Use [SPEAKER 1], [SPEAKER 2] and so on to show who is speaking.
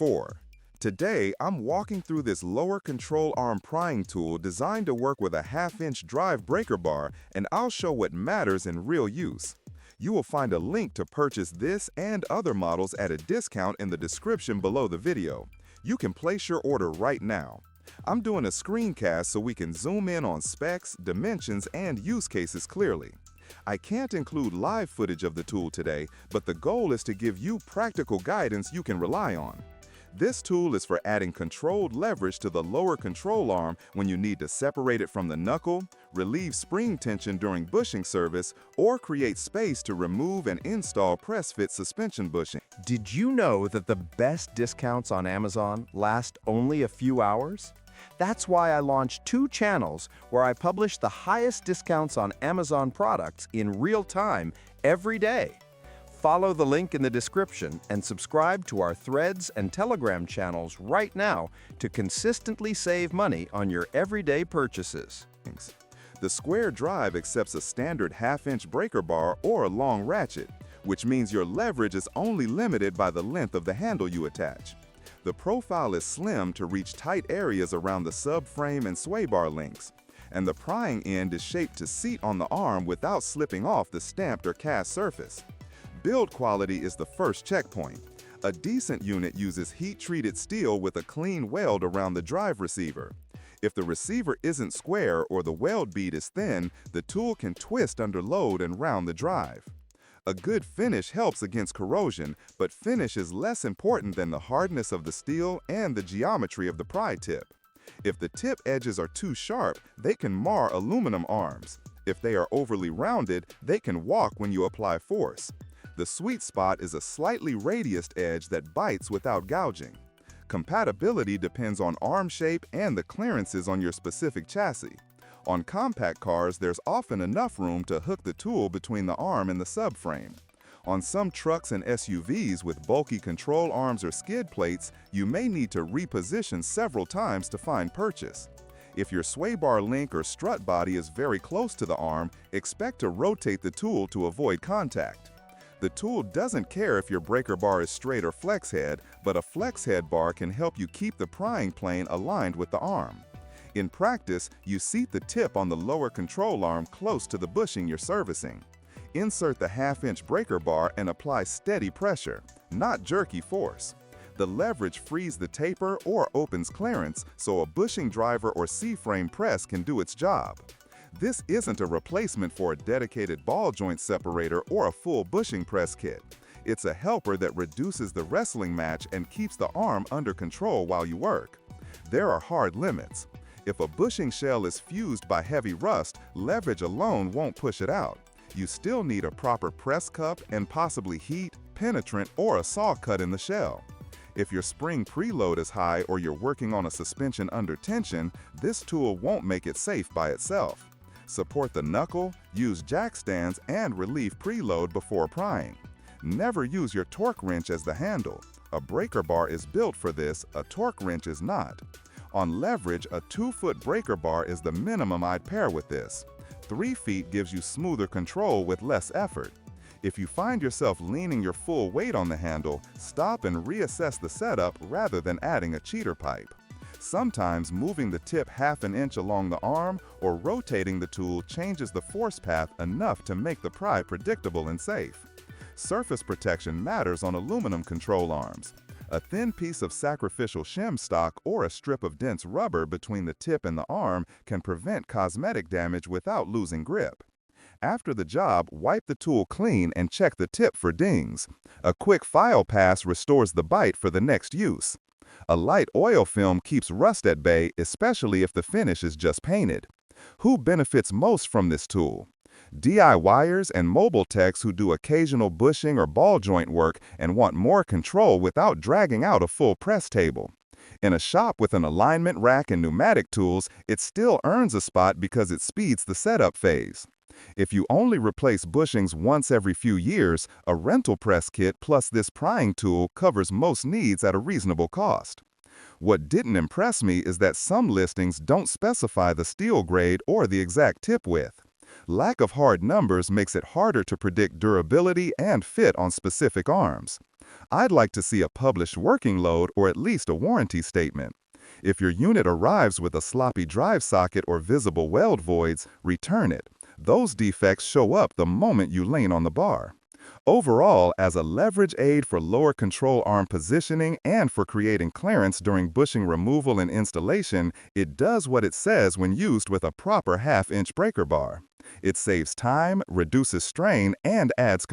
[SPEAKER 1] 4. Today, I'm walking through this lower control arm prying tool designed to work with a half-inch drive breaker bar, and I'll show what matters in real use. You will find a link to purchase this and other models at a discount in the description below the video. You can place your order right now. I'm doing a screencast so we can zoom in on specs, dimensions, and use cases clearly. I can't include live footage of the tool today, but the goal is to give you practical guidance you can rely on. This tool is for adding controlled leverage to the lower control arm when you need to separate it from the knuckle, relieve spring tension during bushing service, or create space to remove and install press-fit suspension bushing.
[SPEAKER 2] Did you know that the best discounts on Amazon last only a few hours? That's why I launched 2 channels where I publish the highest discounts on Amazon products in real time every day. Follow the link in the description and subscribe to our Threads and Telegram channels right now to consistently save money on your everyday purchases.
[SPEAKER 1] The square drive accepts a standard half-inch breaker bar or a long ratchet, which means your leverage is only limited by the length of the handle you attach. The profile is slim to reach tight areas around the subframe and sway bar links, and the prying end is shaped to seat on the arm without slipping off the stamped or cast surface. Build quality is the first checkpoint. A decent unit uses heat-treated steel with a clean weld around the drive receiver. If the receiver isn't square or the weld bead is thin, the tool can twist under load and round the drive. A good finish helps against corrosion, but finish is less important than the hardness of the steel and the geometry of the pry tip. If the tip edges are too sharp, they can mar aluminum arms. If they are overly rounded, they can walk when you apply force. The sweet spot is a slightly radiused edge that bites without gouging. Compatibility depends on arm shape and the clearances on your specific chassis. On compact cars, there's often enough room to hook the tool between the arm and the subframe. On some trucks and SUVs with bulky control arms or skid plates, you may need to reposition several times to find purchase. If your sway bar link or strut body is very close to the arm, expect to rotate the tool to avoid contact. The tool doesn't care if your breaker bar is straight or flex head, but a flex head bar can help you keep the prying plane aligned with the arm. In practice, you seat the tip on the lower control arm close to the bushing you're servicing. Insert the half-inch breaker bar and apply steady pressure, not jerky force. The leverage frees the taper or opens clearance so a bushing driver or C-frame press can do its job. This isn't a replacement for a dedicated ball joint separator or a full bushing press kit. It's a helper that reduces the wrestling match and keeps the arm under control while you work. There are hard limits. If a bushing shell is fused by heavy rust, leverage alone won't push it out. You still need a proper press cup and possibly heat, penetrant, or a saw cut in the shell. If your spring preload is high or you're working on a suspension under tension, this tool won't make it safe by itself. Support the knuckle, use jack stands, and relieve preload before prying. Never use your torque wrench as the handle. A breaker bar is built for this, a torque wrench is not. On leverage, a 2-foot breaker bar is the minimum I'd pair with this. 3 feet gives you smoother control with less effort. If you find yourself leaning your full weight on the handle, stop and reassess the setup rather than adding a cheater pipe. Sometimes moving the tip half an inch along the arm or rotating the tool changes the force path enough to make the pry predictable and safe. Surface protection matters on aluminum control arms. A thin piece of sacrificial shim stock or a strip of dense rubber between the tip and the arm can prevent cosmetic damage without losing grip. After the job, wipe the tool clean and check the tip for dings. A quick file pass restores the bite for the next use. A light oil film keeps rust at bay, especially if the finish is just painted. Who benefits most from this tool? DIYers and mobile techs who do occasional bushing or ball joint work and want more control without dragging out a full press table. In a shop with an alignment rack and pneumatic tools, it still earns a spot because it speeds the setup phase. If you only replace bushings once every few years, a rental press kit plus this prying tool covers most needs at a reasonable cost. What didn't impress me is that some listings don't specify the steel grade or the exact tip width. Lack of hard numbers makes it harder to predict durability and fit on specific arms. I'd like to see a published working load or at least a warranty statement. If your unit arrives with a sloppy drive socket or visible weld voids, return it. Those defects show up the moment you lean on the bar. Overall, as a leverage aid for lower control arm positioning and for creating clearance during bushing removal and installation, it does what it says when used with a proper half-inch breaker bar. It saves time, reduces strain, and adds